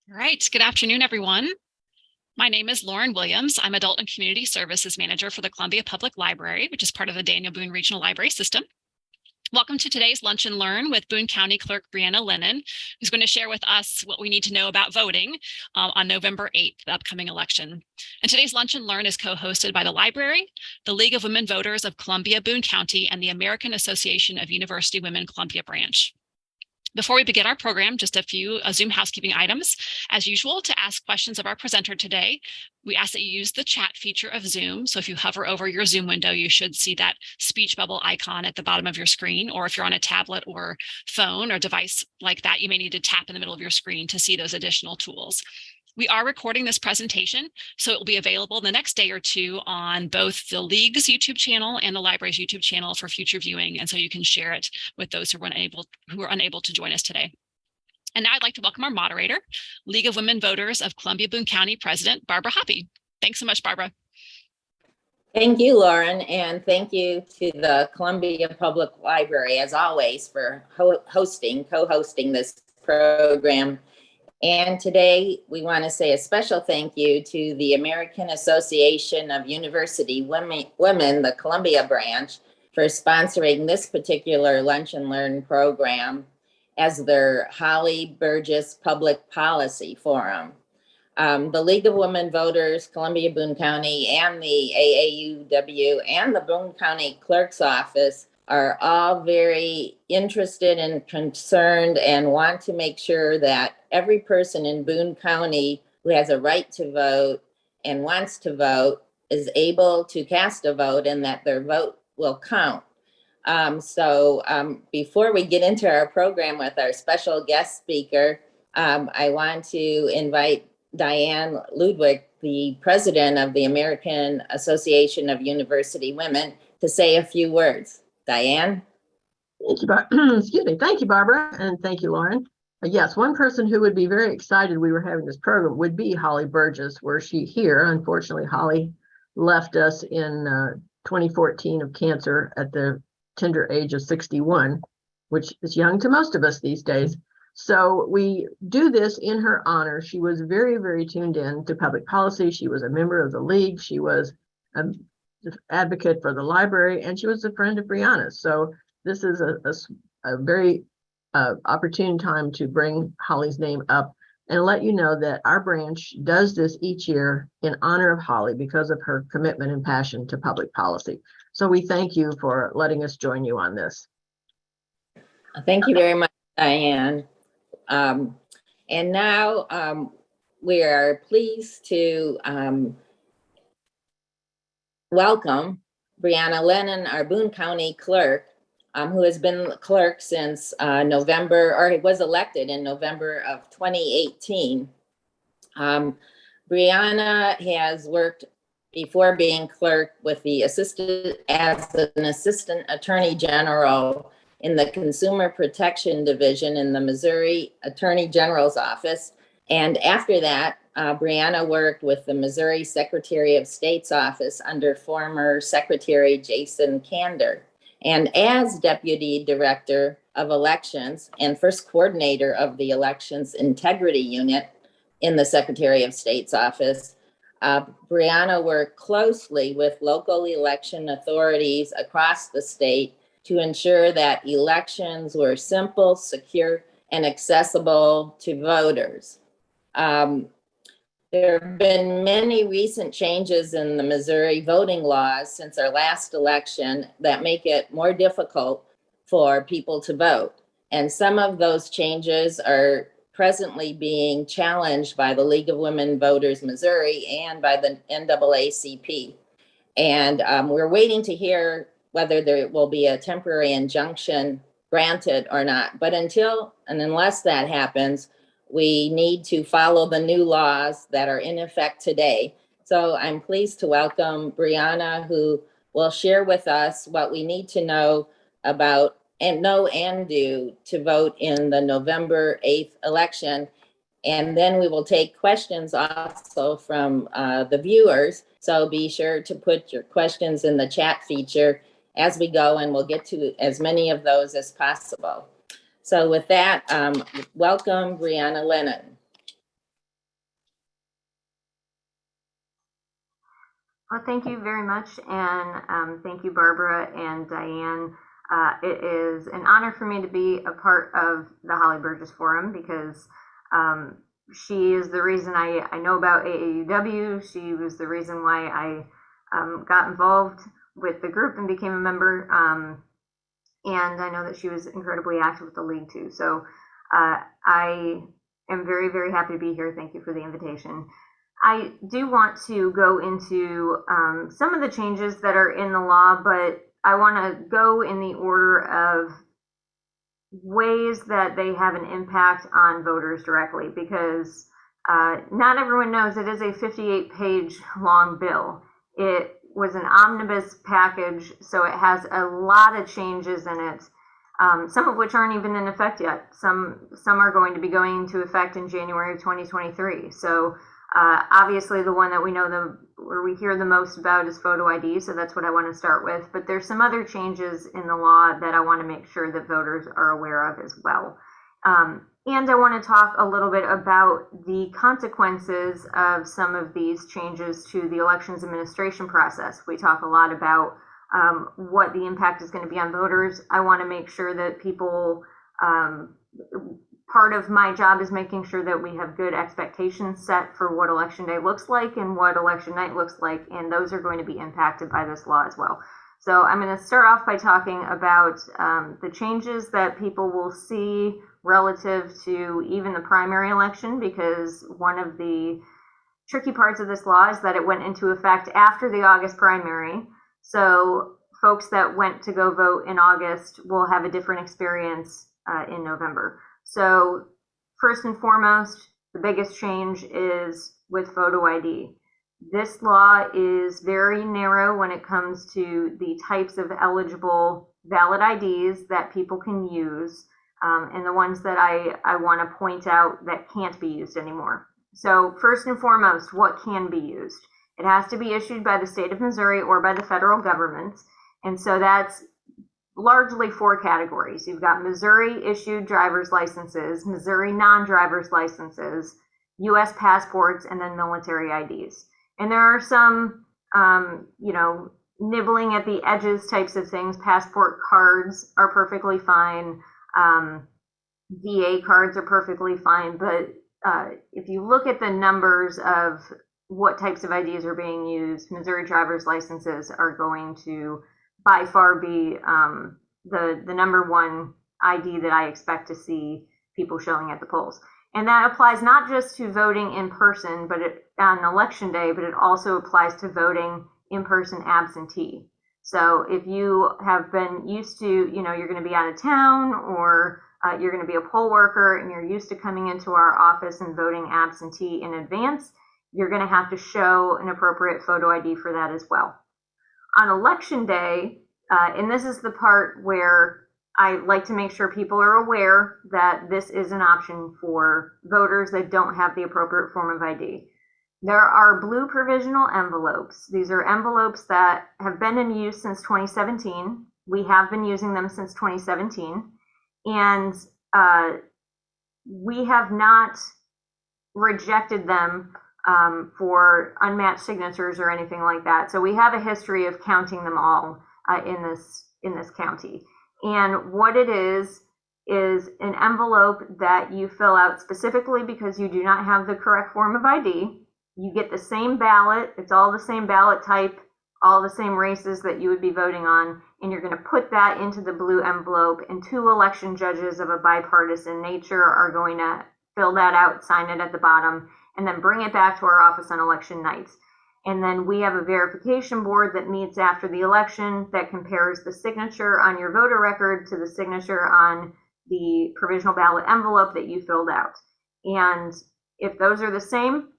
All right, good afternoon, everyone. My name is Lauren Williams. I'm Adult and Community Services Manager for the Columbia Public Library, which is part of the Daniel Boone Regional Library System. Welcome to today's Lunch and Learn with Boone County Clerk Brianna Lennon, who's going to share with us what we need to know about voting on November 8th, the upcoming election. And today's Lunch and Learn is co-hosted by the Library, the League of Women Voters of Columbia Boone County, and the American Association of University Women Columbia Branch. Before we begin our program, just a few Zoom housekeeping items. As usual, to ask questions of our presenter today, we ask that you use the chat feature of Zoom. So if you hover over your Zoom window, you should see that speech bubble icon at the bottom of your screen. Or if you're on a tablet or phone or device like that, you may need to tap in the middle of your screen to see those additional tools. We are recording this presentation, so it will be available the next day or two on both the League's YouTube channel and the library's YouTube channel for future viewing, and so you can share it with those who are unable to join us today. And now I'd like to welcome our moderator, League of Women Voters of Columbia Boone County President Barbara Hoppe. Thanks so much, Barbara. Thank you, Lauren, and thank you to the Columbia Public Library, as always, for co-hosting this program. And today we want to say a special thank you to the American Association of University Women, the Columbia branch, for sponsoring this particular Lunch and Learn program as their Holly Burgess Public Policy Forum. The League of Women Voters, Columbia Boone County, and the AAUW and the Boone County Clerk's Office are all very interested and concerned and want to make sure that every person in Boone County who has a right to vote and wants to vote is able to cast a vote and that their vote will count. Before we get into our program with our special guest speaker, I want to invite Diane Ludwig, the president of the American Association of University Women, to say a few words. Diane? Thank you, excuse me. Thank you, Barbara, and thank you, Lauren. Yes, one person who would be very excited we were having this program would be Holly Burgess, were she here. Unfortunately, Holly left us in 2014 of cancer at the tender age of 61, which is young to most of us these days. So we do this in her honor. She was very, very tuned in to public policy. She was a member of the League. She was an advocate for the library, and she was a friend of Brianna's. So this is a very opportune time to bring Holly's name up and let you know that our branch does this each year in honor of Holly because of her commitment and passion to public policy. So we thank you for letting us join you on this. Thank you very much, Diane. And now we are pleased to welcome Brianna Lennon, our Boone County clerk, who has been clerk since November, or was elected in November of 2018. Brianna has worked before being clerk with the as an assistant attorney general in the Consumer Protection Division in the Missouri Attorney General's office. And after that, Brianna worked with the Missouri Secretary of State's office under former Secretary Jason Kander. And as Deputy Director of Elections and first coordinator of the Elections Integrity Unit in the Secretary of State's office, Brianna worked closely with local election authorities across the state to ensure that elections were simple, secure, and accessible to voters. There have been many recent changes in the Missouri voting laws since our last election that make it more difficult for people to vote. And some of those changes are presently being challenged by the League of Women Voters Missouri and by the NAACP. And we're waiting to hear whether there will be a temporary injunction granted or not. But until and unless that happens, we need to follow the new laws that are in effect today. So I'm pleased to welcome Brianna, who will share with us what we need to know about and do to vote in the November 8th election. And then we will take questions also from the viewers. So be sure to put your questions in the chat feature as we go, and we'll get to as many of those as possible. So with that, welcome, Brianna Lennon. Well, thank you very much, and thank you, Barbara and Diane. It is an honor for me to be a part of the Holly Burgess Forum because she is the reason I know about AAUW. She was the reason why I got involved with the group and became a member. And I know that she was incredibly active with the league too. So I am very, very happy to be here. Thank you for the invitation. I do want to go into some of the changes that are in the law, but I want to go in the order of ways that they have an impact on voters directly, because not everyone knows it is a 58-page long bill. It was an omnibus package, so it has a lot of changes in it, some of which aren't even in effect yet. Some are going to be going into effect in January of 2023. So obviously the one that we know where we hear the most about is photo ID, so that's what I want to start with. But there's some other changes in the law that I want to make sure that voters are aware of as well. And I want to talk a little bit about the consequences of some of these changes to the elections administration process. We talk a lot about what the impact is going to be on voters. I want to make sure that people, part of my job is making sure that we have good expectations set for what election day looks like and what election night looks like, and those are going to be impacted by this law as well. So I'm going to start off by talking about the changes that people will see relative to even the primary election, because one of the tricky parts of this law is that it went into effect after the August primary. So folks that went to go vote in August will have a different experience in November. So first and foremost, the biggest change is with photo ID. This law is very narrow when it comes to the types of eligible valid IDs that people can use, and the ones that I want to point out that can't be used anymore. So first and foremost, what can be used? It has to be issued by the state of Missouri or by the federal government. And so that's largely 4 categories. You've got Missouri issued driver's licenses, Missouri non-driver's licenses, US passports, and then military IDs. And there are some, nibbling at the edges types of things. Passport cards are perfectly fine. VA cards are perfectly fine. But if you look at the numbers of what types of IDs are being used, Missouri driver's licenses are going to by far be the number one ID that I expect to see people showing at the polls. And that applies not just to voting in person, but on election day, but it also applies to voting in person absentee. So if you have been used to, you're going to be out of town, or you're going to be a poll worker and you're used to coming into our office and voting absentee in advance, you're going to have to show an appropriate photo ID for that as well. On election day, and this is the part where I like to make sure people are aware that this is an option for voters that don't have the appropriate form of ID. There are blue provisional envelopes. These are envelopes that have been in use since 2017. We have been using them since 2017. And we have not rejected them for unmatched signatures or anything like that. So we have a history of counting them all in this county. And what it is an envelope that you fill out specifically because you do not have the correct form of ID. You get the same ballot. It's all the same ballot type, all the same races that you would be voting on. And you're going to put that into the blue envelope, and 2 election judges of a bipartisan nature are going to fill that out, sign it at the bottom, and then bring it back to our office on election nights. And then we have a verification board that meets after the election that compares the signature on your voter record to the signature on the provisional ballot envelope that you filled out. And if those are the same,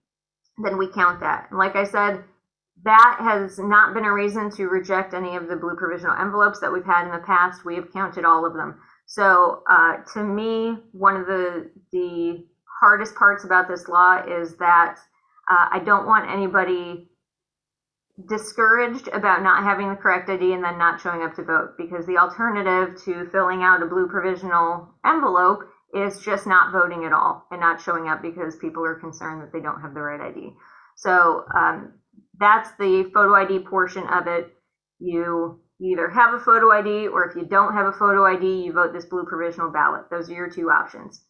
then we count that. And like I said, that has not been a reason to reject any of the blue provisional envelopes that we've had in the past. We have counted all of them. So to me, one of the hardest parts about this law is that I don't want anybody discouraged about not having the correct ID and then not showing up to vote, because the alternative to filling out a blue provisional envelope is just not voting at all and not showing up because people are concerned that they don't have the right ID. So that's the photo ID portion of it. You either have a photo ID, or if you don't have a photo ID, you vote this blue provisional ballot. Those are your two options.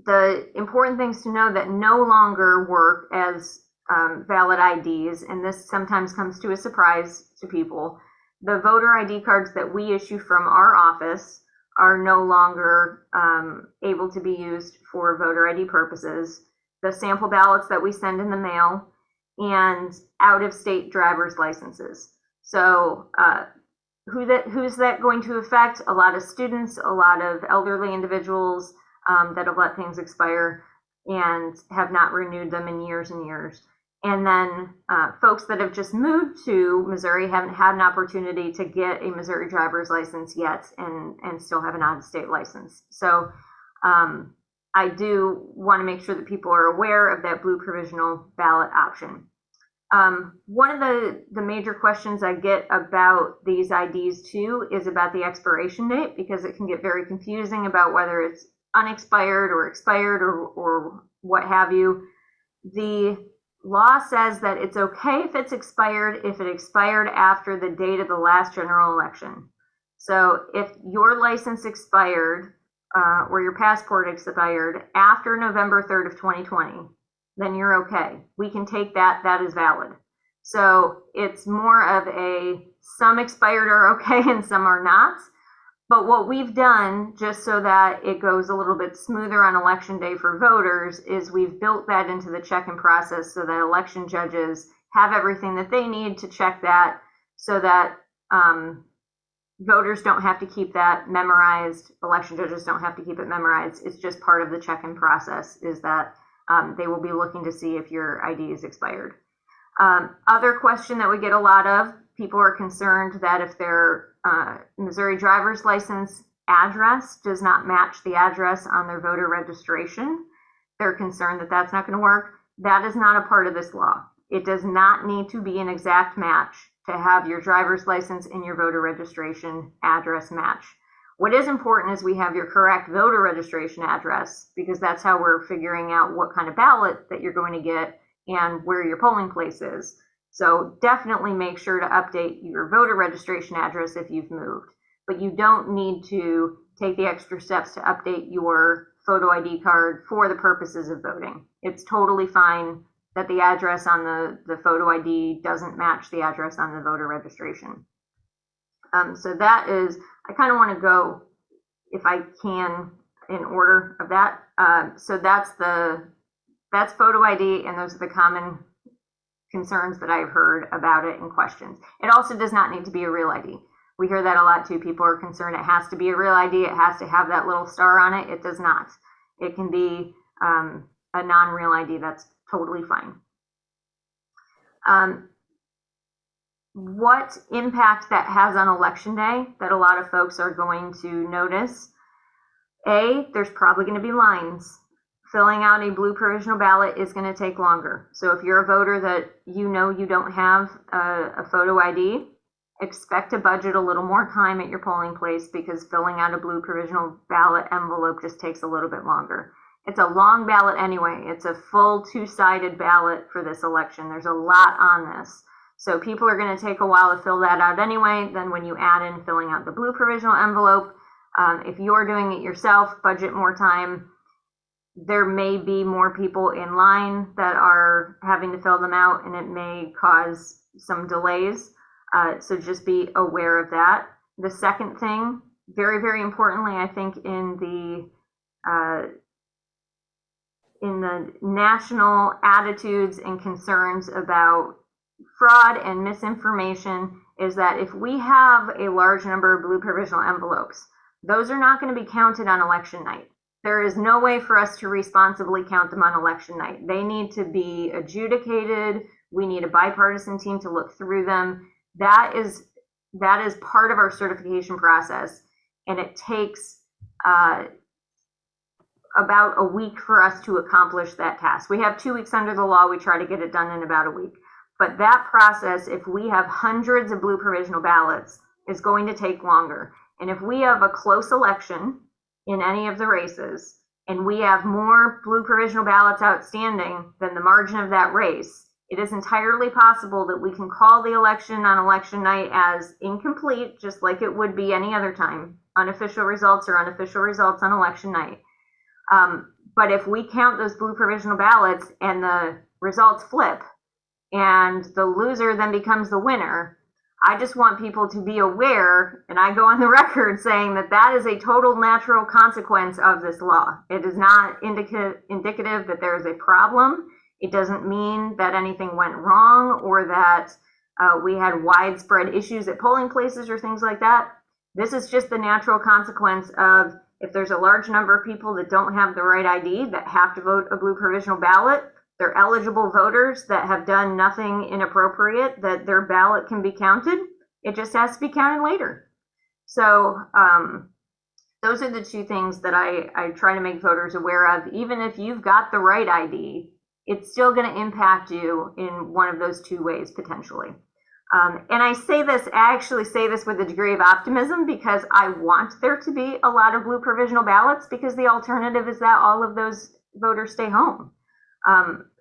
The important things to know that no longer work as valid IDs, and this sometimes comes to a surprise to people. The voter ID cards that we issue from our office are no longer able to be used for voter ID purposes. The sample ballots that we send in the mail, and out-of-state driver's licenses. So who's that going to affect? A lot of students, a lot of elderly individuals that have let things expire and have not renewed them in years and years. And then folks that have just moved to Missouri haven't had an opportunity to get a Missouri driver's license yet, and still have an out-of-state license. So I do want to make sure that people are aware of that blue provisional ballot option. One of the major questions I get about these IDs too is about the expiration date, because it can get very confusing about whether it's unexpired or expired or what have you. The law says that it's okay if it's expired if it expired after the date of the last general election. So if your license expired or your passport expired after November 3rd of 2020, then you're okay. We can take that is valid. So it's more of a some expired are okay and some are not. But what we've done, just so that it goes a little bit smoother on election day for voters, is we've built that into the check-in process so that election judges have everything that they need to check that, so that voters don't have to keep that memorized. Election judges don't have to keep it memorized. It's just part of the check-in process, is that they will be looking to see if your ID is expired. Other question that we get a lot of, people are concerned that if their Missouri driver's license address does not match the address on their voter registration, they're concerned that that's not going to work. That is not a part of this law. It does not need to be an exact match to have your driver's license and your voter registration address match. What is important is we have your correct voter registration address, because that's how we're figuring out what kind of ballot that you're going to get and where your polling place is. So definitely make sure to update your voter registration address if you've moved, but you don't need to take the extra steps to update your photo ID card for the purposes of voting. It's totally fine that the address on the photo ID doesn't match the address on the voter registration. So that is, I kind of want to go, if I can, in order of that. So that's photo ID, and those are the common concerns that I've heard about it and questions. It also does not need to be a real ID. We hear that a lot too. People are concerned it has to be a real ID. It has to have that little star on it. It does not. It can be a non-real ID. That's totally fine. What impact that has on election day that a lot of folks are going to notice? There's probably going to be lines. Filling out a blue provisional ballot is going to take longer. So if you're a voter that you know you don't have a photo ID, expect to budget a little more time at your polling place, because filling out a blue provisional ballot envelope just takes a little bit longer. It's a long ballot anyway. It's a full two-sided ballot for this election. There's a lot on this. So people are going to take a while to fill that out anyway. Then when you add in filling out the blue provisional envelope, if you're doing it yourself, budget more time. There may be more people in line that are having to fill them out, and it may cause some delays. So just be aware of that. The second thing, very, very importantly, I think in the national attitudes and concerns about fraud and misinformation, is that if we have a large number of blue provisional envelopes, those are not going to be counted on election night. There is no way for us to responsibly count them on election night. They need to be adjudicated. We need a bipartisan team to look through them. That is part of our certification process, and it takes about a week for us to accomplish that task. We have 2 weeks under the law. We try to get it done in about a week. But that process, if we have hundreds of blue provisional ballots, is going to take longer. And if we have a close election in any of the races, and we have more blue provisional ballots outstanding than the margin of that race, It is entirely possible that we can call the election on election night as incomplete, just like it would be any other time. Unofficial results are unofficial results on election night. But if we count those blue provisional ballots and the results flip and the loser then becomes the winner, I just want people to be aware, and I go on the record saying that that is a total natural consequence of this law. It is not indicative that there is a problem. It doesn't mean that anything went wrong or that we had widespread issues at polling places or things like that. This is just the natural consequence of, if there's a large number of people that don't have the right ID that have to vote a blue provisional ballot, they're eligible voters that have done nothing inappropriate, that their ballot can be counted. It just has to be counted later. So those are the two things that I try to make voters aware of. Even if you've got the right ID, it's still going to impact you in one of those two ways potentially. And I actually say this with a degree of optimism, because I want there to be a lot of blue provisional ballots, because the alternative is that all of those voters stay home.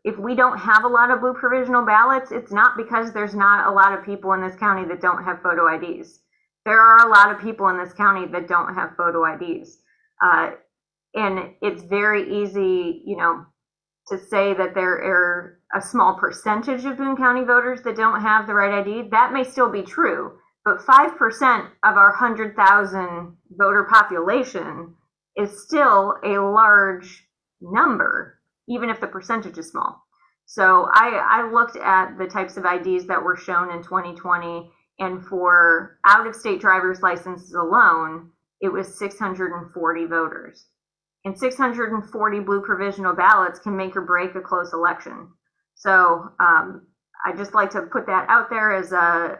If we don't have a lot of blue provisional ballots, it's not because there's not a lot of people in this county that don't have photo IDs. There are a lot of people in this county that don't have photo IDs. And it's very easy, to say that there are a small percentage of Boone County voters that don't have the right ID. That may still be true, but 5% of our 100,000 voter population is still a large number, even if the percentage is small. So I looked at the types of IDs that were shown in 2020, and for out-of-state driver's licenses alone, it was 640 voters. And 640 blue provisional ballots can make or break a close election. So I just like to put that out there as a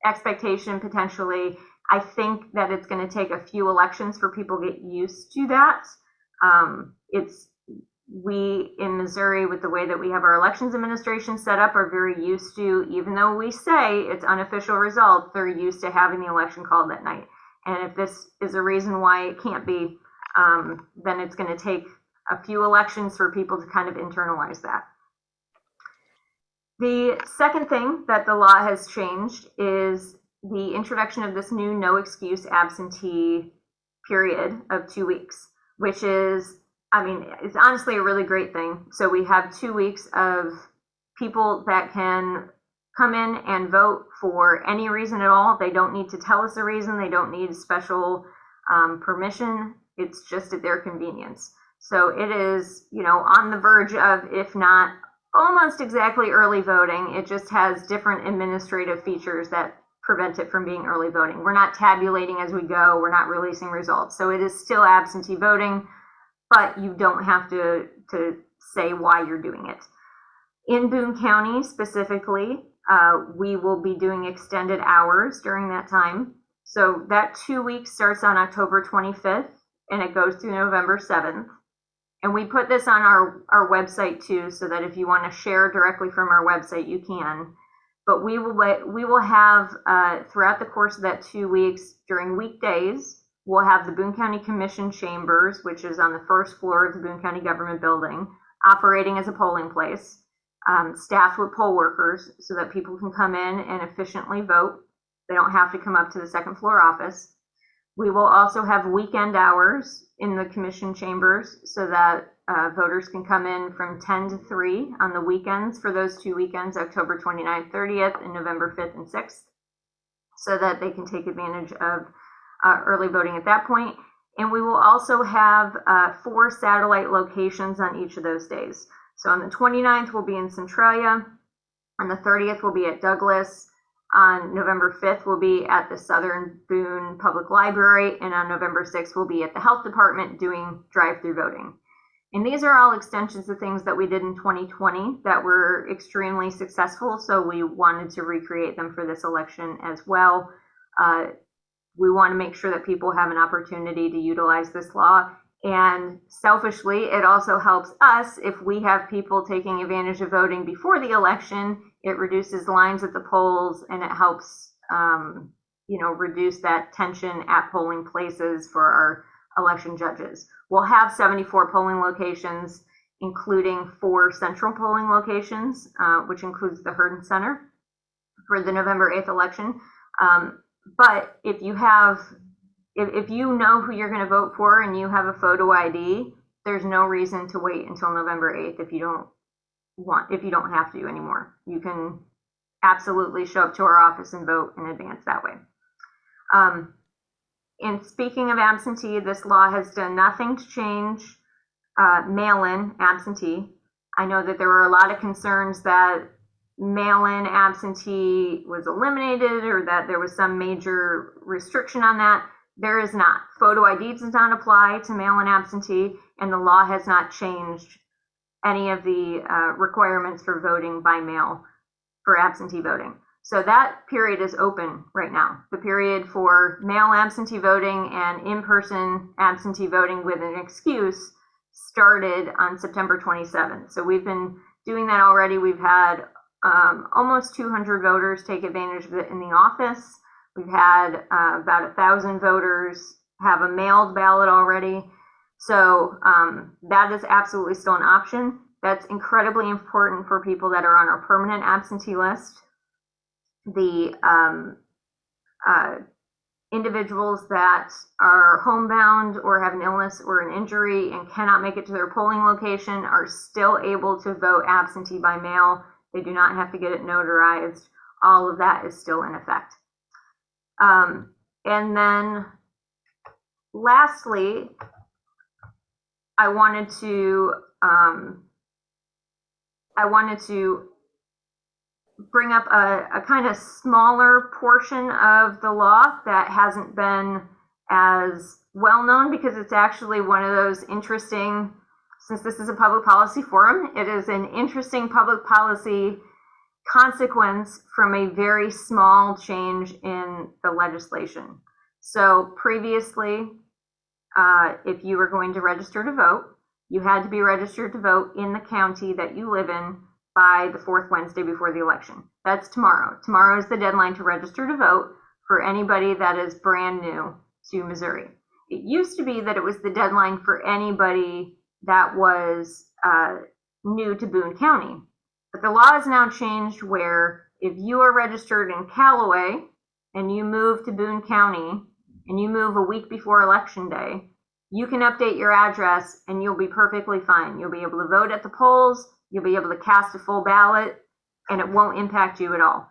expectation potentially. I think that it's going to take a few elections for people to get used to that. We in Missouri, with the way that we have our elections administration set up, are very used to, even though we say it's unofficial results, they're used to having the election called that night. And if this is a reason why it can't be, then it's going to take a few elections for people to kind of internalize that. The second thing that the law has changed is the introduction of this new no excuse absentee period of 2 weeks, which is, it's honestly a really great thing. So we have 2 weeks of people that can come in and vote for any reason at all. They don't need to tell us a reason. They don't need special permission. It's just at their convenience. So it is, on the verge of, if not almost exactly early voting, it just has different administrative features that prevent it from being early voting. We're not tabulating as we go. We're not releasing results. So it is still absentee voting, but you don't have to say why you're doing it. In Boone County specifically, we will be doing extended hours during that time. So that 2 weeks starts on October 25th. And it goes through November 7th. And we put this on our website too, so that if you want to share directly from our website, you can. But we will have, throughout the course of that 2 weeks, during weekdays, we'll have the Boone County Commission Chambers, which is on the first floor of the Boone County Government Building, operating as a polling place, staffed with poll workers so that people can come in and efficiently vote. They don't have to come up to the second floor office. We will also have weekend hours in the commission chambers so that voters can come in from 10 to 3 on the weekends for those 2 weekends, October 29th, 30th, and November 5th and 6th, so that they can take advantage of early voting at that point. And we will also have 4 satellite locations on each of those days. So on the 29th, we'll be in Centralia. On the 30th, we'll be at Douglas. On November 5th, we'll be at the Southern Boone Public Library, and on November 6th, we'll be at the Health Department doing drive-through voting. And these are all extensions of things that we did in 2020 that were extremely successful, so we wanted to recreate them for this election as well. We want to make sure that people have an opportunity to utilize this law, and selfishly, it also helps us if we have people taking advantage of voting before the election. It reduces lines at the polls, and it helps, reduce that tension at polling places for our election judges. We'll have 74 polling locations, including 4 central polling locations, which includes the Hurden Center for the November 8th election. But if you know who you're going to vote for and you have a photo ID, there's no reason to wait until November 8th if you don't have to anymore. You can absolutely show up to our office and vote in advance that way. And speaking of absentee, this law has done nothing to change mail-in absentee. I know that there were a lot of concerns that mail-in absentee was eliminated or that there was some major restriction on that. There is not. Photo ID does not apply to mail-in absentee, and the law has not changed any of the requirements for voting by mail for absentee voting. So that period is open right now. The period for mail absentee voting and in-person absentee voting with an excuse started on September 27th. So we've been doing that already. We've had almost 200 voters take advantage of it in the office. We've had about 1,000 voters have a mailed ballot already. So that is absolutely still an option. That's incredibly important for people that are on our permanent absentee list. The individuals that are homebound or have an illness or an injury and cannot make it to their polling location are still able to vote absentee by mail. They do not have to get it notarized. All of that is still in effect. And then lastly, I wanted to bring up a kind of smaller portion of the law that hasn't been as well known, because it's actually one of those interesting, since this is a public policy forum, it is an interesting public policy consequence from a very small change in the legislation. So previously, if you were going to register to vote, you had to be registered to vote in the county that you live in by the 4th Wednesday before the election. That's tomorrow. Tomorrow is the deadline to register to vote for anybody that is brand new to Missouri. It used to be that it was the deadline for anybody that was new to Boone County. But the law has now changed where if you are registered in Callaway and you move to Boone County and you move a week before Election Day, you can update your address and you'll be perfectly fine. You'll be able to vote at the polls. You'll be able to cast a full ballot, and it won't impact you at all.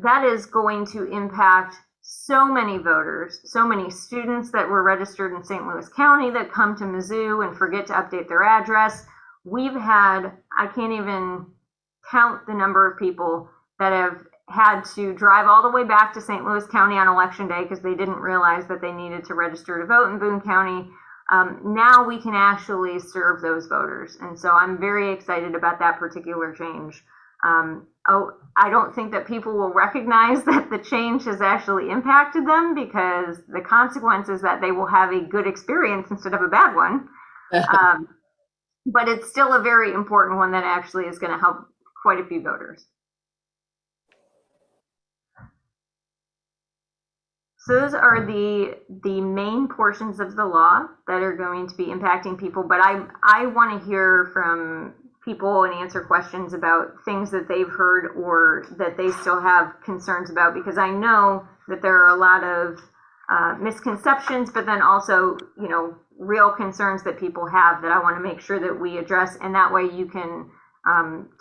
That is going to impact so many voters, so many students that were registered in St. Louis County that come to Mizzou and forget to update their address. We've had, I can't even count the number of people that have had to drive all the way back to St. Louis County on Election Day because they didn't realize that they needed to register to vote in Boone County. Now we can actually serve those voters. And so I'm very excited about that particular change. I don't think that people will recognize that the change has actually impacted them, because the consequence is that they will have a good experience instead of a bad one. But it's still a very important one that actually is going to help quite a few voters. So those are the main portions of the law that are going to be impacting people. But I want to hear from people and answer questions about things that they've heard or that they still have concerns about, because I know that there are a lot of misconceptions, but then also, you know, real concerns that people have that I want to make sure that we address. And that way you can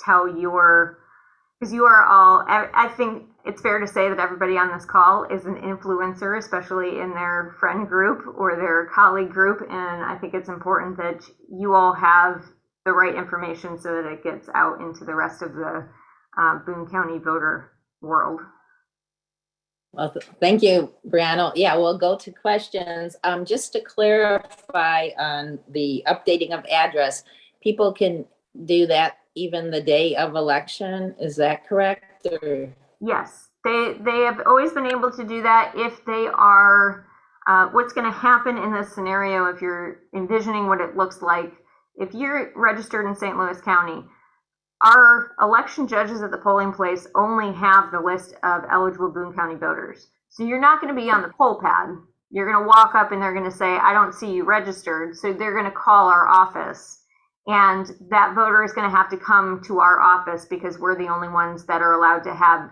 tell because you are all, I think it's fair to say that everybody on this call is an influencer, especially in their friend group or their colleague group. And I think it's important that you all have the right information so that it gets out into the rest of the Boone County voter world. Well, thank you, Brianna. Yeah, we'll go to questions. Just to clarify on the updating of address, people can do that even the day of election. Is that correct? Or? Yes, they have always been able to do that if they are, what's going to happen in this scenario, if you're envisioning what it looks like, if you're registered in St. Louis County, our election judges at the polling place only have the list of eligible Boone County voters. So you're not going to be on the poll pad. You're going to walk up and they're going to say, I don't see you registered. So they're going to call our office And that voter is going to have to come to our office because we're the only ones that are allowed to have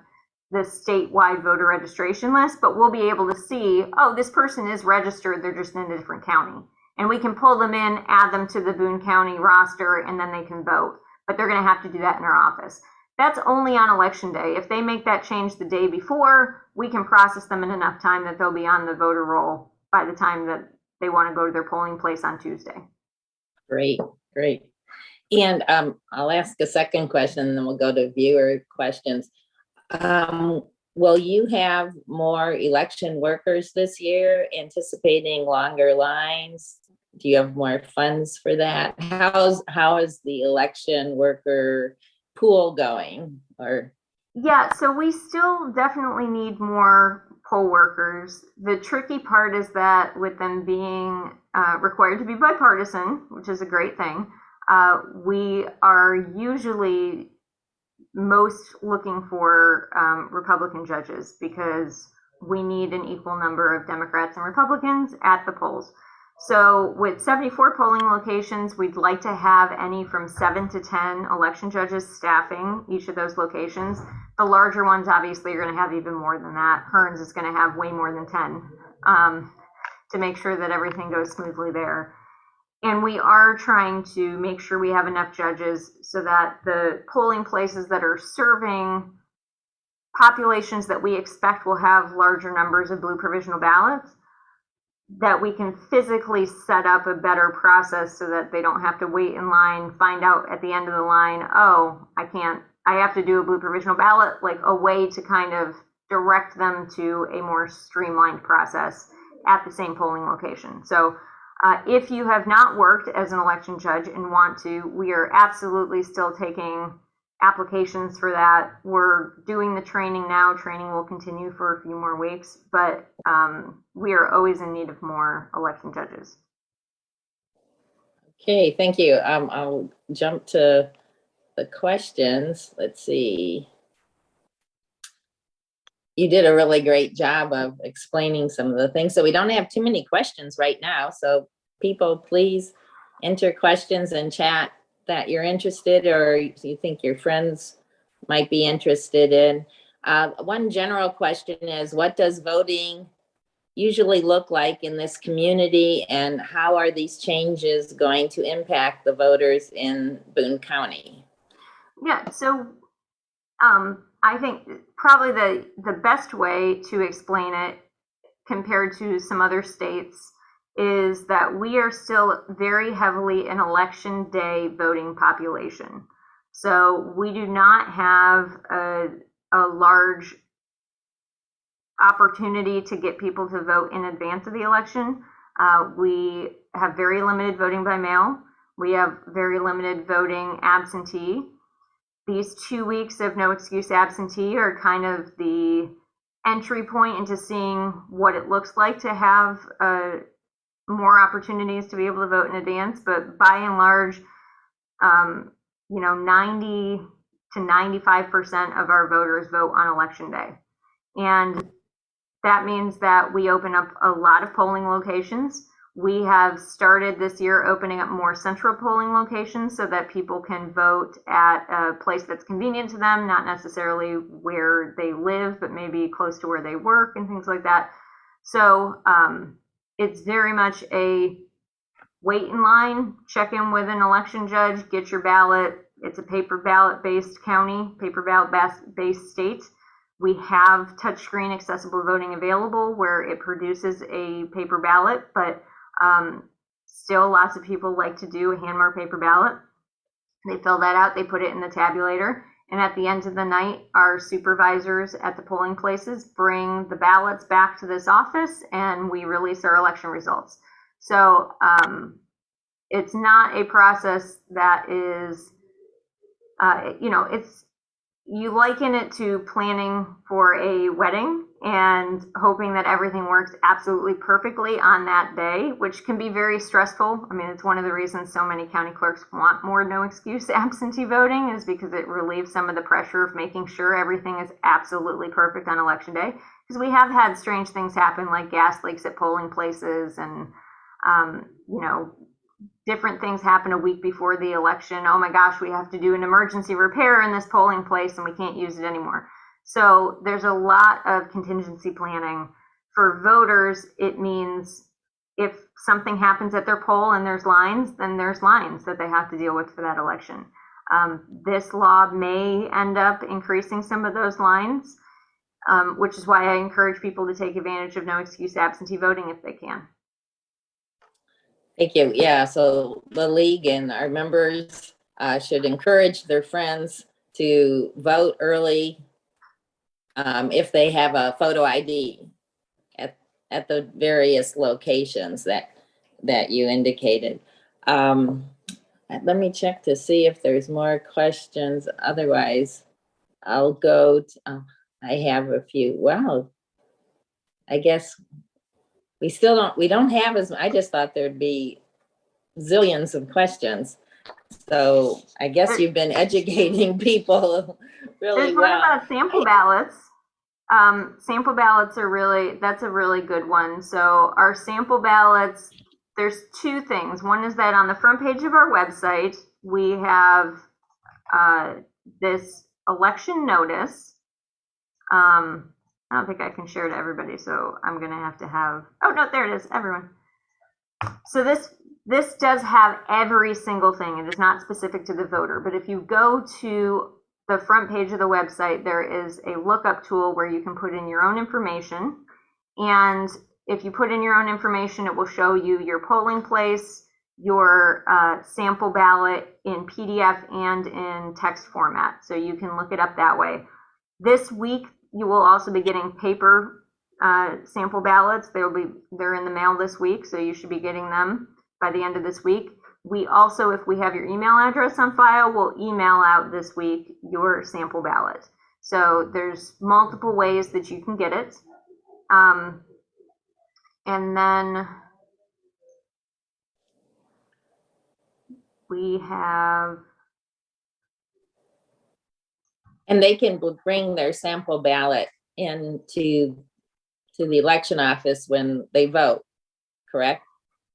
the statewide voter registration list, but we'll be able to see, oh, this person is registered, they're just in a different county. And we can pull them in, add them to the Boone County roster, and then they can vote. But they're going to have to do that in our office. That's only on election day. If they make that change the day before, we can process them in enough time that they'll be on the voter roll by the time that they want to go to their polling place on Tuesday. Great, great. And I'll ask a second question, and then we'll go to viewer questions. Will you have more election workers this year, anticipating longer lines? Do you have more funds for that? How is the election worker pool going? Yeah, so we still definitely need more poll workers. The tricky part is that with them being required to be bipartisan, which is a great thing, we are usually most looking for Republican judges because we need an equal number of Democrats and Republicans at the polls. So with 74 polling locations, we'd like to have any from 7 to 10 election judges staffing each of those locations. The larger ones obviously are going to have even more than that. Hearns is going to have way more than 10 to make sure that everything goes smoothly there. And we are trying to make sure we have enough judges so that the polling places that are serving populations that we expect will have larger numbers of blue provisional ballots, that we can physically set up a better process so that they don't have to wait in line, find out at the end of the line, oh, I have to do a blue provisional ballot, like a way to kind of direct them to a more streamlined process at the same polling location. So if you have not worked as an election judge and want to, we are absolutely still taking applications for that. We're doing the training now. Training will continue for a few more weeks, but we are always in need of more election judges. Okay, thank you. I'll jump to the questions. Let's see. You did a really great job of explaining some of the things. So we don't have too many questions right now. So people, please enter questions in chat that you're interested or you think your friends might be interested in. One general question is, what does voting usually look like in this community, and how are these changes going to impact the voters in Boone County? Yeah, so I think probably the best way to explain it compared to some other states is that we are still very heavily an election day voting population. So we do not have a large opportunity to get people to vote in advance of the election. We have very limited voting by mail. We have very limited voting absentee. These 2 weeks of no excuse absentee are kind of the entry point into seeing what it looks like to have more opportunities to be able to vote in advance. But by and large, 90 to 95% of our voters vote on election day. And that means that we open up a lot of polling locations. We have started this year opening up more central polling locations so that people can vote at a place that's convenient to them, not necessarily where they live, but maybe close to where they work and things like that. So it's very much a wait in line, check in with an election judge, get your ballot. It's a paper ballot based county, paper ballot based state. We have touchscreen accessible voting available where it produces a paper ballot, but still lots of people like to do a hand-marked paper ballot. They fill that out, they put it in the tabulator, and at the end of the night, our supervisors at the polling places bring the ballots back to this office and we release our election results. So it's not a process that is, you liken it to planning for a wedding and hoping that everything works absolutely perfectly on that day, which can be very stressful. I mean, it's one of the reasons so many county clerks want more no excuse absentee voting, is because it relieves some of the pressure of making sure everything is absolutely perfect on election day. Because we have had strange things happen, like gas leaks at polling places and, different things happen a week before the election. Oh my gosh, we have to do an emergency repair in this polling place and we can't use it anymore. So there's a lot of contingency planning. For voters, it means if something happens at their poll and there's lines, then there's lines that they have to deal with for that election. This law may end up increasing some of those lines, which is why I encourage people to take advantage of no excuse absentee voting if they can. Thank you. Yeah, so the league and our members should encourage their friends to vote early if they have a photo ID at the various locations that you indicated. Let me check to see if there's more questions. Otherwise, I'll go to, I have a few. Wow. I guess we don't have as, I just thought there'd be zillions of questions. So I guess you've been educating people really well. There's one about sample ballots. Sample ballots are that's a really good one. So our sample ballots, there's two things. One is that on the front page of our website, we have this election notice. I don't think I can share to everybody, so I'm gonna have to have, oh no, there it is, everyone. So this does have every single thing. It is not specific to the voter, but if you go to the front page of the website, there is a lookup tool where you can put in your own information. And if you put in your own information, it will show you your polling place, your sample ballot in PDF and in text format. So you can look it up that way. This week, you will also be getting paper sample ballots. They're in the mail this week, so you should be getting them by the end of this week. We also, if we have your email address on file, we'll email out this week your sample ballot. So there's multiple ways that you can get it. And then we have... And they can bring their sample ballot to the election office when they vote, correct?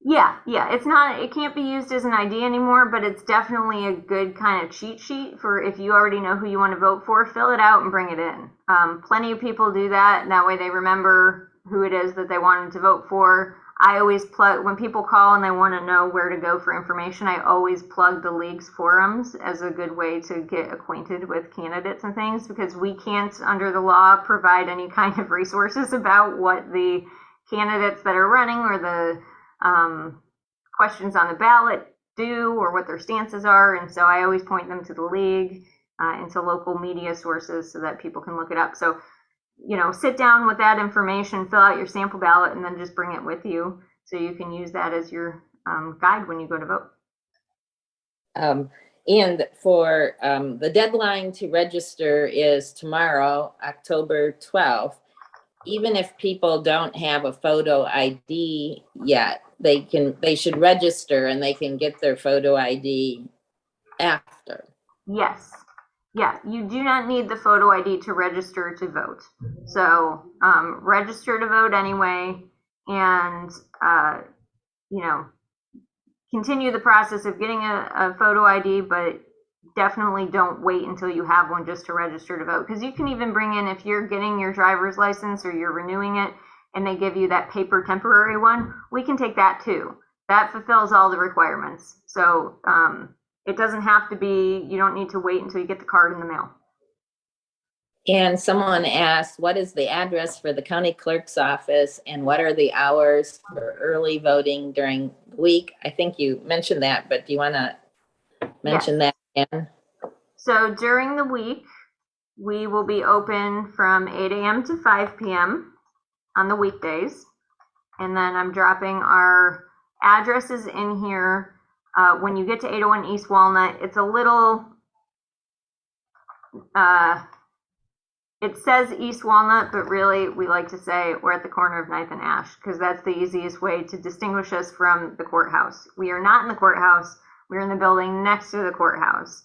Yeah. It can't be used as an ID anymore, but it's definitely a good kind of cheat sheet for if you already know who you want to vote for, fill it out and bring it in. Plenty of people do that, and that way they remember who it is that they wanted to vote for. I always plug, when people call and they want to know where to go for information, I always plug the league's forums as a good way to get acquainted with candidates and things, because we can't, under the law, provide any kind of resources about what the candidates that are running or the questions on the ballot do or what their stances are. And so I always point them to the league and to local media sources so that people can look it up. So, sit down with that information, fill out your sample ballot, and then just bring it with you so you can use that as your guide when you go to vote. And for the deadline to register is tomorrow, October 12th. Even if people don't have a photo ID yet, they should register and they can get their photo ID after. Yes. Yeah, you do not need the photo ID to register to vote. So register to vote anyway, and continue the process of getting a photo ID, but definitely don't wait until you have one just to register to vote. Because you can even bring in, if you're getting your driver's license or you're renewing it and they give you that paper temporary one, we can take that too. That fulfills all the requirements. So it doesn't have to be, you don't need to wait until you get the card in the mail. And someone asked, what is the address for the county clerk's office and what are the hours for early voting during the week? I think you mentioned that, but do you want to mention that again? So during the week, we will be open from 8 a.m. to 5 p.m. on the weekdays. And then I'm dropping our addresses in here. When you get to 801 East Walnut, it's a little, it says East Walnut, but really we like to say we're at the corner of 9th and Ash, because that's the easiest way to distinguish us from the courthouse. We are not in the courthouse. We're in the building next to the courthouse.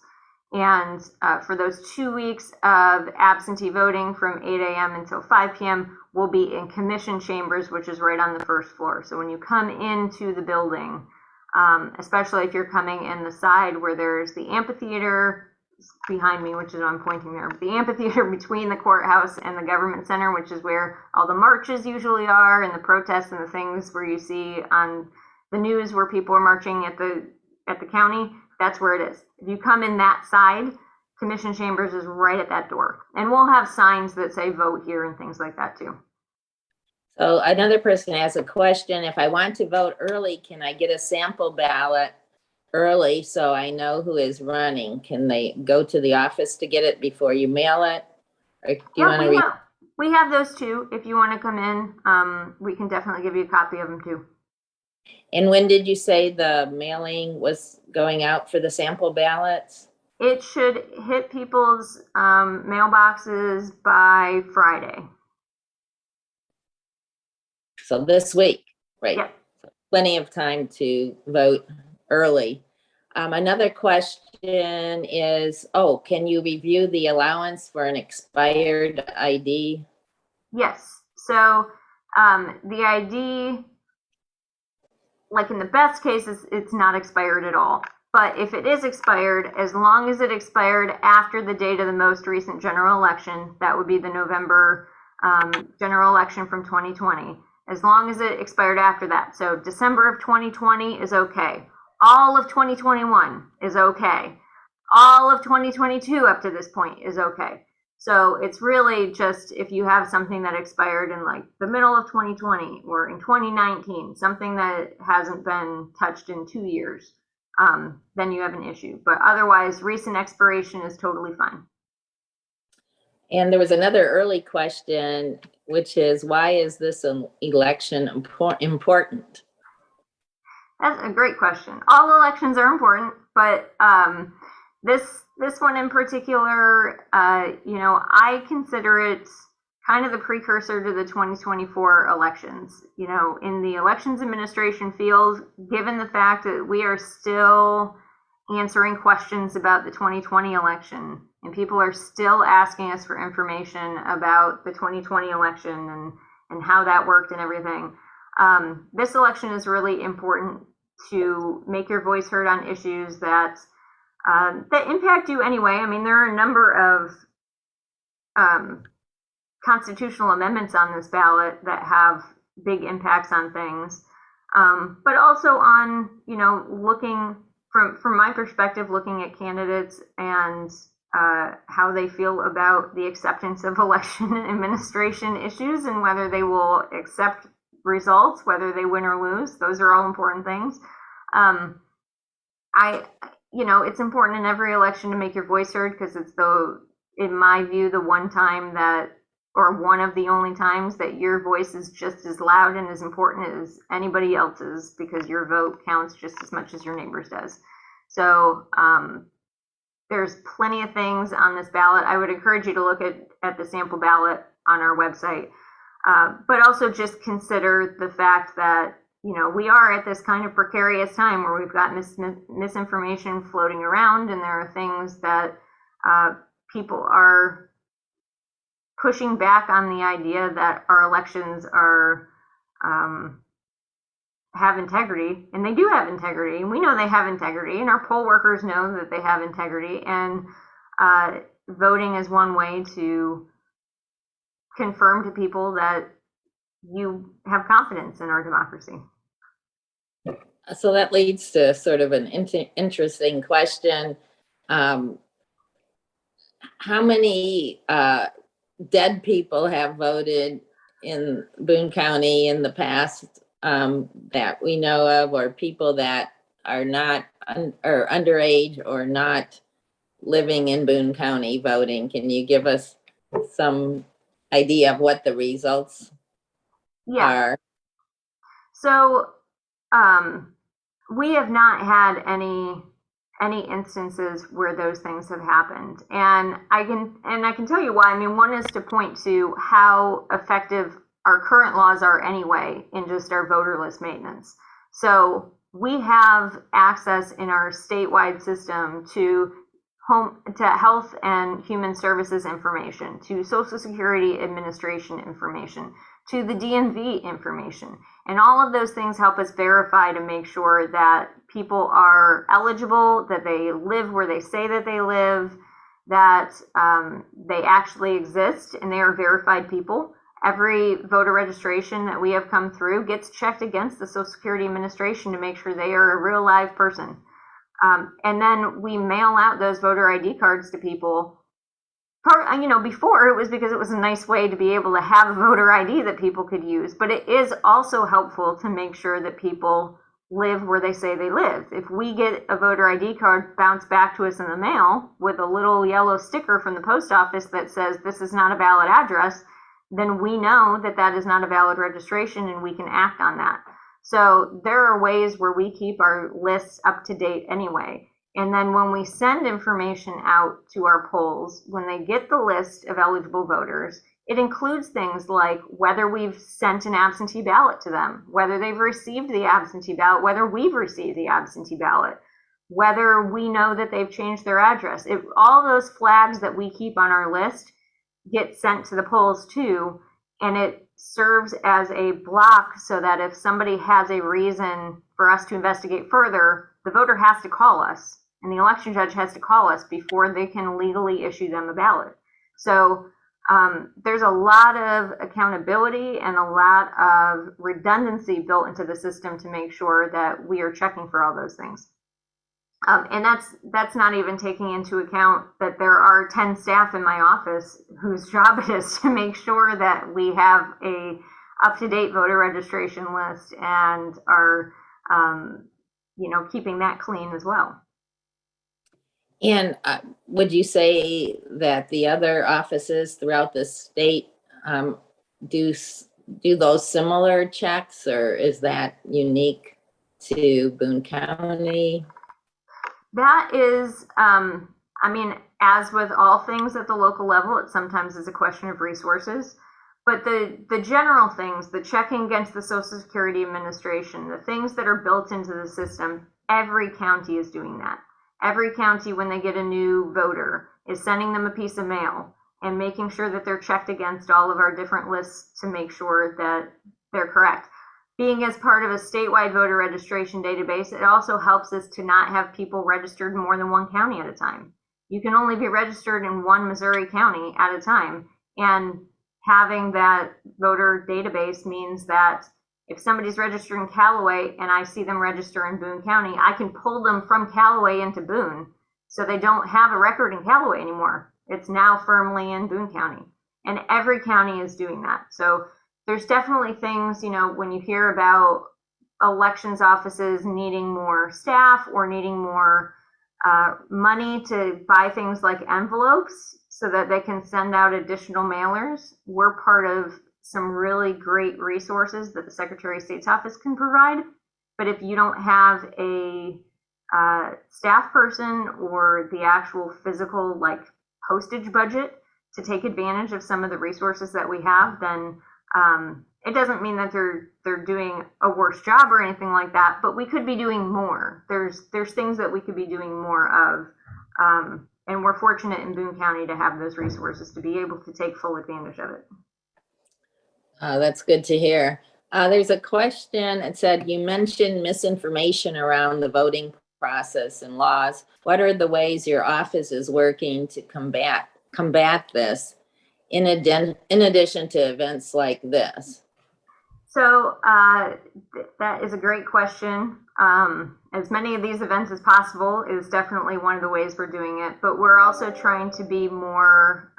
And for those 2 weeks of absentee voting from 8 a.m. until 5 p.m., we'll be in commission chambers, which is right on the first floor. So when you come into the building, especially if you're coming in the side where there's the amphitheater behind me, which is I'm pointing there, the amphitheater between the courthouse and the government center, which is where all the marches usually are and the protests and the things where you see on the news where people are marching at the county. That's where it is. If you come in that side, Commission Chambers is right at that door. And we'll have signs that say vote here and things like that too. So another person has a question. If I want to vote early, can I get a sample ballot early so I know who is running? Can they go to the office to get it before you mail it? Or do you want to we have those too. If you want to come in, we can definitely give you a copy of them too. And when did you say the mailing was going out for the sample ballots? It should hit people's mailboxes by Friday. So this week, right? Yep. Plenty of time to vote early. Another question is, can you review the allowance for an expired ID? Yes. So the ID, like in the best cases, it's not expired at all. But if it is expired, as long as it expired after the date of the most recent general election, that would be the November general election from 2020, as long as it expired after that. So December of 2020 is okay. All of 2021 is okay. All of 2022 up to this point is okay. So it's really just if you have something that expired in like the middle of 2020 or in 2019, something that hasn't been touched in 2 years, then you have an issue. But otherwise, recent expiration is totally fine. And there was another early question, which is, why is this an election important? That's a great question. All elections are important, but this one in particular, I consider it kind of the precursor to the 2024 elections. In the elections administration field, given the fact that we are still answering questions about the 2020 election, and people are still asking us for information about the 2020 election and how that worked and everything. This election is really important to make your voice heard on issues that impact you anyway. I mean, there are a number of constitutional amendments on this ballot that have big impacts on things, but also on, looking from my perspective, looking at candidates and how they feel about the acceptance of election and administration issues and whether they will accept results, whether they win or lose. Those are all important things. It's important in every election to make your voice heard because it's in my view, the one time or one of the only times that your voice is just as loud and as important as anybody else's, because your vote counts just as much as your neighbor's does. So there's plenty of things on this ballot. I would encourage you to look at the sample ballot on our website, but also just consider the fact that we are at this kind of precarious time where we've got misinformation floating around, and there are things that people are pushing back on the idea that our elections have integrity, and they do have integrity, and we know they have integrity, and our poll workers know that they have integrity, and voting is one way to confirm to people that you have confidence in our democracy. So that leads to sort of an interesting question. How many dead people have voted in Boone County in the past that we know of, or people that are not or underage or not living in Boone County voting? Can you give us some idea of what the results are? So we have not had any instances where those things have happened, and I can tell you why. I mean, one is to point to how effective our current laws are anyway in just our voter list maintenance. So we have access in our statewide system to health and human services information, to Social Security Administration information, to the DMV information. And all of those things help us verify to make sure that people are eligible, that they live where they say that they live, that they actually exist and they are verified people. Every voter registration that we have come through gets checked against the Social Security Administration to make sure they are a real live person. And then we mail out those voter ID cards to people. Before it was because it was a nice way to be able to have a voter ID that people could use, but it is also helpful to make sure that people live where they say they live. If we get a voter ID card bounced back to us in the mail with a little yellow sticker from the post office that says this is not a valid address, then we know that that is not a valid registration and we can act on that. So there are ways where we keep our lists up to date anyway. And then when we send information out to our polls, when they get the list of eligible voters, it includes things like whether we've sent an absentee ballot to them, whether they've received the absentee ballot, whether we've received the absentee ballot, whether we know that they've changed their address. All those flags that we keep on our list get sent to the polls too, and it serves as a block so that if somebody has a reason for us to investigate further, the voter has to call us and the election judge has to call us before they can legally issue them a ballot. So there's a lot of accountability and a lot of redundancy built into the system to make sure that we are checking for all those things. And that's not even taking into account that there are 10 staff in my office whose job it is to make sure that we have a up-to-date voter registration list and are, keeping that clean as well. And would you say that the other offices throughout the state do those similar checks, or is that unique to Boone County? That is, as with all things at the local level, it sometimes is a question of resources. But the general things, the checking against the Social Security Administration, the things that are built into the system, every county is doing that. Every county, when they get a new voter, is sending them a piece of mail and making sure that they're checked against all of our different lists to make sure that they're correct. Being as part of a statewide voter registration database, it also helps us to not have people registered in more than one county at a time. You can only be registered in one Missouri county at a time, and having that voter database means that if somebody's registered in Callaway and I see them register in Boone County, I can pull them from Callaway into Boone, so they don't have a record in Callaway anymore. It's now firmly in Boone County, and every county is doing that. So there's definitely things, when you hear about elections offices needing more staff or needing more money to buy things like envelopes so that they can send out additional mailers, we're part of some really great resources that the Secretary of State's office can provide. But if you don't have a staff person or the actual physical postage budget to take advantage of some of the resources that we have, then it doesn't mean that they're doing a worse job or anything like that, but we could be doing more. There's things that we could be doing more of, and we're fortunate in Boone County to have those resources to be able to take full advantage of it. That's good to hear. There's a question. It said, you mentioned misinformation around the voting process and laws. What are the ways your office is working to combat this in addition to events like this? So that is a great question. As many of these events as possible is definitely one of the ways we're doing it, but we're also trying to be more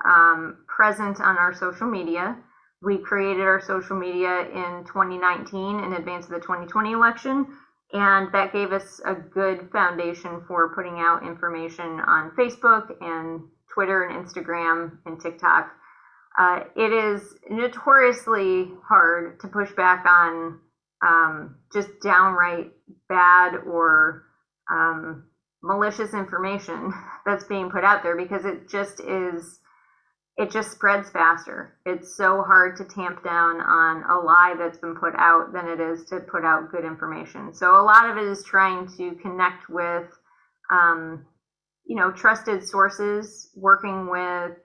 present on our social media. We created our social media in 2019 in advance of the 2020 election, and that gave us a good foundation for putting out information on Facebook and Twitter and Instagram and TikTok. It is notoriously hard to push back on just downright bad or malicious information that's being put out there, because it just spreads faster. It's so hard to tamp down on a lie that's been put out than it is to put out good information. So a lot of it is trying to connect with, trusted sources, working with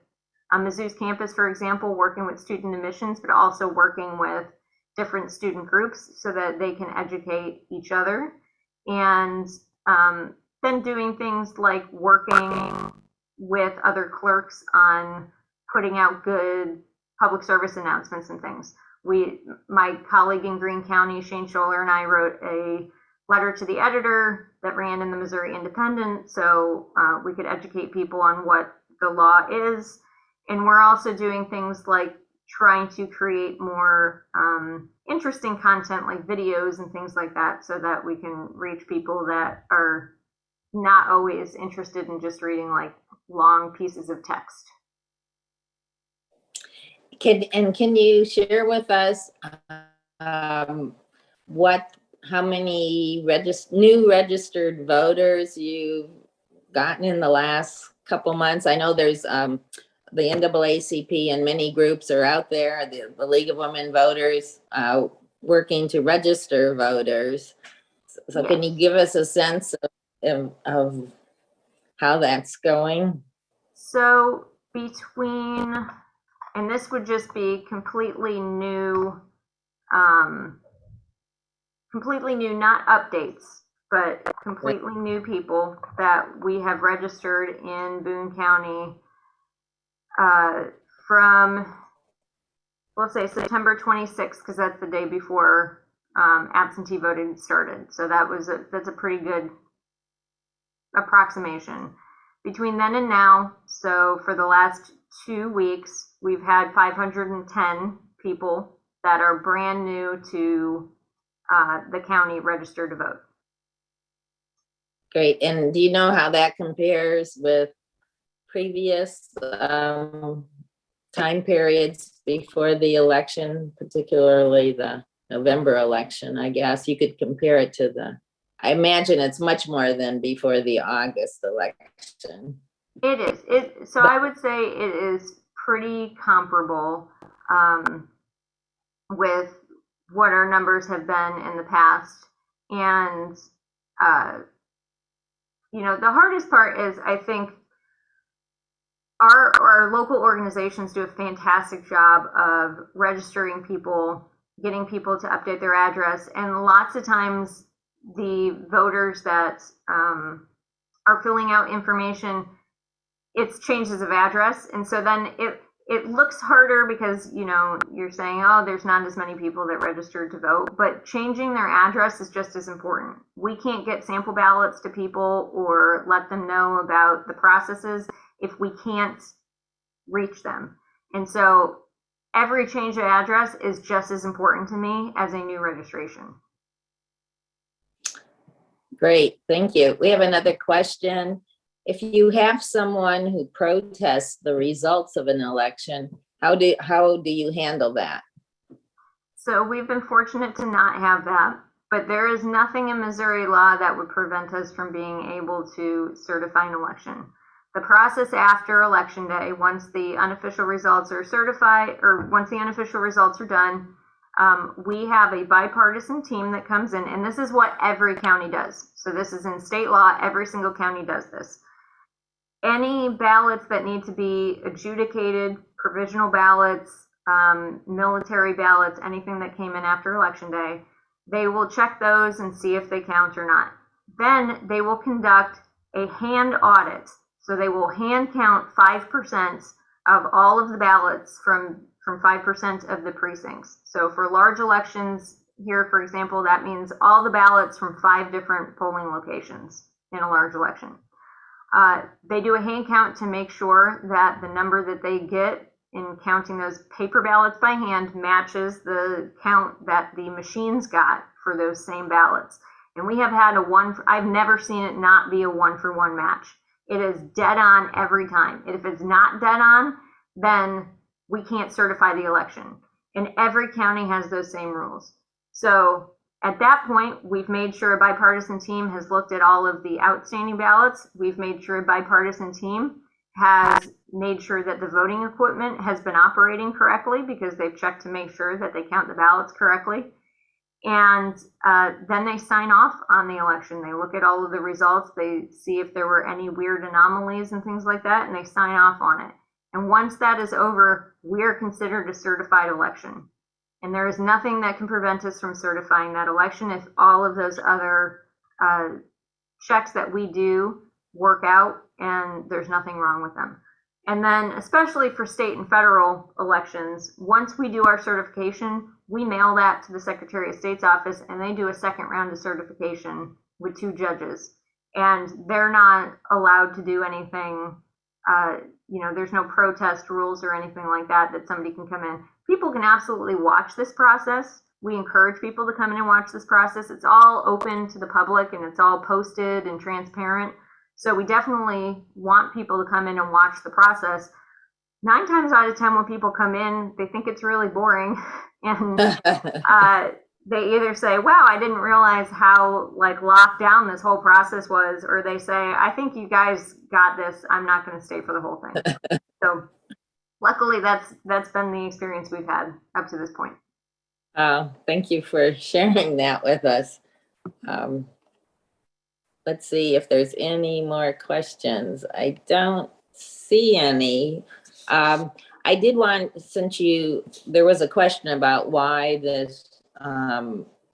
on Mizzou's campus, for example, working with student admissions, but also working with different student groups so that they can educate each other. and then doing things like working with other clerks on putting out good public service announcements and things. My colleague in Greene County, Shane Scholler, and I wrote a letter to the editor that ran in the Missouri Independent, so we could educate people on what the law is. And we're also doing things like trying to create more interesting content like videos and things like that, so that we can reach people that are not always interested in just reading like long pieces of text. Can you share with us how many new registered voters you've gotten in the last couple months? I know there's the NAACP and many groups are out there, the League of Women Voters, working to register voters. So Yes. Can you give us a sense of how that's going? So and this would just be completely new, not updates, but completely new people that we have registered in Boone County from, let's say, September 26th, because that's the day before absentee voting started. So that's a pretty good approximation. Between then and now, so for the last 2 weeks, we've had 510 people that are brand new to the county registered to vote. Great. And do you know how that compares with previous time periods before the election, particularly the November election? I guess you could compare it to I imagine it's much more than before the August election. It is. So I would say it is pretty comparable with what our numbers have been in the past. And, the hardest part is, I think, our local organizations do a fantastic job of registering people, getting people to update their address. And lots of times the voters that are filling out information, it's changes of address. And so then it looks harder because, you're saying, oh, there's not as many people that registered to vote, but changing their address is just as important. We can't get sample ballots to people or let them know about the processes if we can't reach them. And so every change of address is just as important to me as a new registration. Great, thank you. We have another question. If you have someone who protests the results of an election, how do you handle that? So we've been fortunate to not have that, but there is nothing in Missouri law that would prevent us from being able to certify an election. The process after Election Day, once the unofficial results are certified, or once the unofficial results are done, we have a bipartisan team that comes in, and this is what every county does. So this is in state law, every single county does this. Any ballots that need to be adjudicated, provisional ballots, military ballots, anything that came in after Election Day, they will check those and see if they count or not. Then they will conduct a hand audit. So they will hand count 5% of all of the ballots from 5% of the precincts. So for large elections here, for example, that means all the ballots from 5 different polling locations in a large election. They do a hand count to make sure that the number that they get in counting those paper ballots by hand matches the count that the machines got for those same ballots. And we have had I've never seen it not be a 1-for-1 match. It is dead on every time. If it's not dead on, then we can't certify the election. And every county has those same rules. So at that point, we've made sure a bipartisan team has looked at all of the outstanding ballots. We've made sure a bipartisan team has made sure that the voting equipment has been operating correctly because they've checked to make sure that they count the ballots correctly. And then they sign off on the election. They look at all of the results. They see if there were any weird anomalies and things like that, and they sign off on it. And once that is over, we are considered a certified election. And there is nothing that can prevent us from certifying that election if all of those other checks that we do work out, and there's nothing wrong with them. And then especially for state and federal elections, once we do our certification, we mail that to the Secretary of State's office, and they do a second round of certification with 2 judges. And they're not allowed to do anything, there's no protest rules or anything like that somebody can come in. People can absolutely watch this process. We encourage people to come in and watch this process. It's all open to the public, and it's all posted and transparent. So we definitely want people to come in and watch the process. 9 times out of 10, when people come in, they think it's really boring. And they either say, wow, I didn't realize how locked down this whole process was, or they say, I think you guys got this. I'm not going to stay for the whole thing. So luckily, that's been the experience we've had up to this point. Thank you for sharing that with us. Let's see if there's any more questions. I don't see any. I did want, since there was a question about why this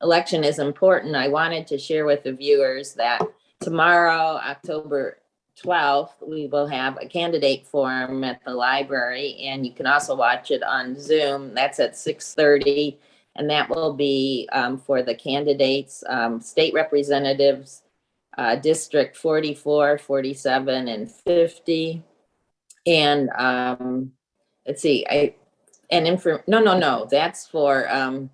election is important, I wanted to share with the viewers that tomorrow, October 12th, we will have a candidate forum at the library, and you can also watch it on Zoom. That's at 6:30, and that will be for the candidates, state representatives, District 44, 47, and 50. And let's see, that's for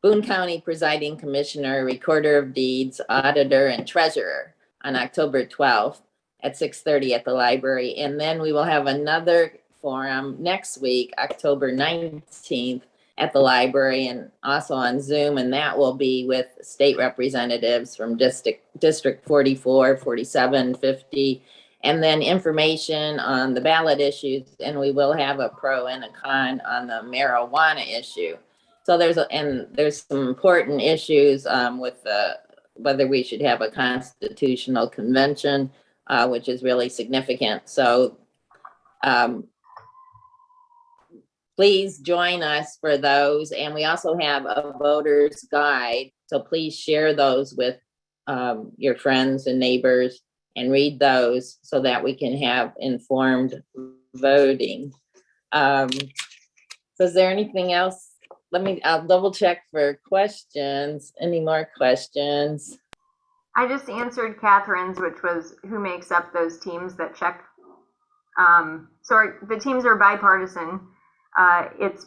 Boone County Presiding Commissioner, Recorder of Deeds, Auditor, and Treasurer on October 12th at 6:30 at the library. And then we will have another forum next week, October 19th, at the library and also on Zoom, and that will be with state representatives from District 44, 47, 50, and then information on the ballot issues, and we will have a pro and a con on the marijuana issue. So there's some important issues with whether we should have a constitutional convention, which is really significant. So please join us for those. And we also have a voter's guide. So please share those with your friends and neighbors and read those so that we can have informed voting. So is there anything else? I'll double check for questions. Any more questions? I just answered Catherine's, which was who makes up those teams that check. So the teams are bipartisan. It's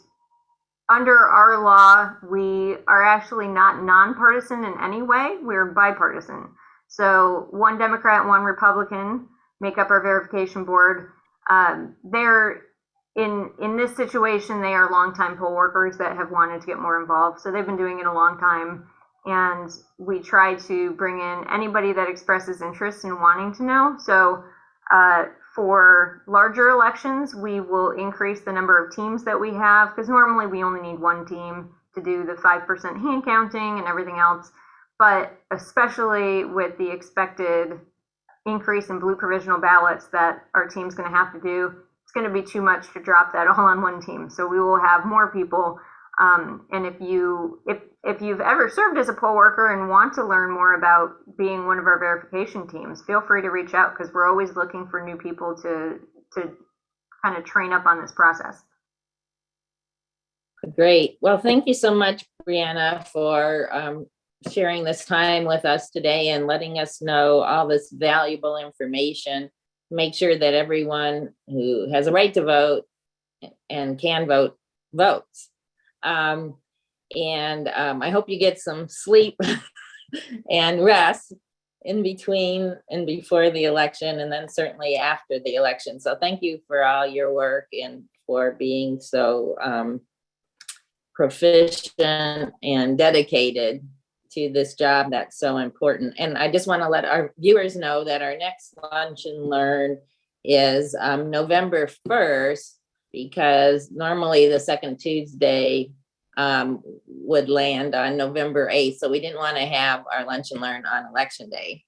under our law, we are actually not nonpartisan in any way. We're bipartisan. So 1 Democrat, 1 Republican make up our verification board. They're in this situation, they are longtime poll workers that have wanted to get more involved. So they've been doing it a long time. And we try to bring in anybody that expresses interest in wanting to know. So for larger elections, we will increase the number of teams that we have, because normally we only need 1 team to do the 5% hand counting and everything else. But especially with the expected increase in blue provisional ballots that our team's going to have to do, it's going to be too much to drop that all on 1 team. So we will have more people. And if you've ever served as a poll worker and want to learn more about being one of our verification teams, feel free to reach out, because we're always looking for new people to kind of train up on this process. Great. Well, thank you so much, Brianna, for sharing this time with us today and letting us know all this valuable information. Make sure that everyone who has a right to vote and can vote, votes. I hope you get some sleep and rest in between and before the election, and then certainly after the election. So thank you for all your work and for being so proficient and dedicated to this job that's so important. And I just want to let our viewers know that our next Lunch and Learn is November 1st, because normally the second Tuesday would land on November 8th. So we didn't want to have our Lunch and Learn on Election Day.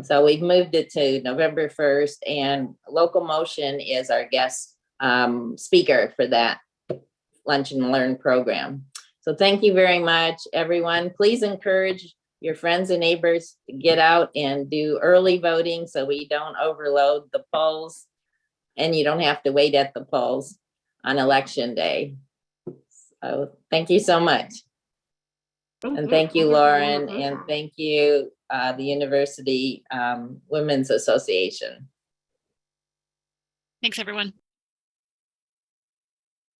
So we've moved it to November 1st, and Local Motion is our guest speaker for that Lunch and Learn program. So thank you very much, everyone. Please encourage your friends and neighbors to get out and do early voting so we don't overload the polls and you don't have to wait at the polls on election day. So thank you so much. And thank you, for the Lauren, and invitation. thank you, the University Women's Association. Thanks, everyone.